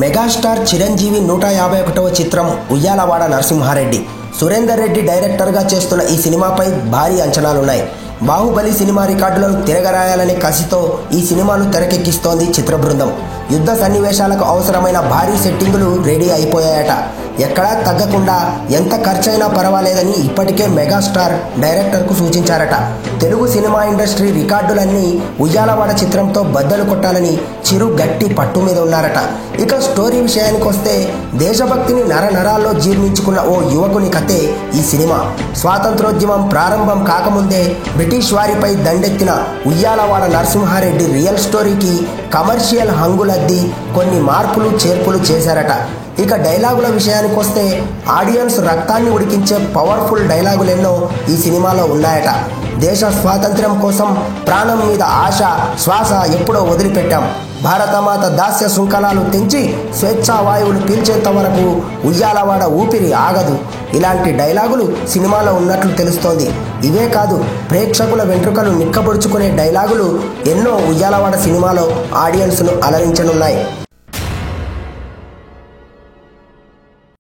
Megastar Chiranjeevi 151వ చిత్రం ఉయ్యాలవాడ నరసింహారెడ్డి. సురేందర్ రెడ్డి డైరెక్టర్గా చేస్తున్న ఈ సినిమాపై భారీ అంచనాలున్నాయి. బాహుబలి సినిమా రికార్డులను తిరగరాయాలనే కసితో ఈ సినిమాను తెరకెక్కిస్తోంది చిత్ర బృందం. యుద్ధ సన్నివేశాలకు అవసరమైన భారీ సెట్టింగులు రెడీ అయిపోయాయట. ఎక్కడా తగ్గకుండా ఎంత ఖర్చైనా పర్వాలేదని ఇప్పటికే మెగాస్టార్ డైరెక్టర్కు సూచించారట. తెలుగు సినిమా ఇండస్ట్రీ రికార్డులన్నీ ఉయ్యాలవాడ చిత్రంతో బద్దలు కొట్టాలని చిరు గట్టి పట్టు మీద ఉన్నారట. ఇక స్టోరీ విషయానికి వస్తే దేశభక్తిని నరనరాల్లో జీర్ణించుకున్న ఓ యువకుని కథే ఈ సినిమా. స్వాతంత్రోద్యమం ప్రారంభం కాకముందే బ్రిటిష్ వారిపై దండెత్తిన ఉయ్యాలవాడ నరసింహారెడ్డి రియల్ స్టోరీకి కమర్షియల్ హంగులద్ది కొన్ని మార్పులు చేర్పులు చేశారట. ఇక డైలాగుల విషయానికి వస్తే ఆడియన్స్ రక్తాన్ని ఉడికించే పవర్ఫుల్ డైలాగులెన్నో ఈ సినిమాలో ఉన్నాయట. దేశ స్వాతంత్ర్యం కోసం ప్రాణం మీద ఆశ శ్వాస ఎప్పుడో వదిలిపెట్టాం, భారతమాత దాస్య శృంఖలాలు తెంచి స్వేచ్ఛా వాయువులు పీల్చేంత వరకు ఉయ్యాలవాడ ఊపిరి ఆగదు. ఇలాంటి డైలాగులు సినిమాలో ఉన్నట్లు తెలుస్తోంది. ఇవే కాదు, ప్రేక్షకుల వెంట్రుకలు నిక్కబొడుచుకునే డైలాగులు ఎన్నో ఉయ్యాలవాడ సినిమాలో ఆడియన్స్ను అలరించనున్నాయి.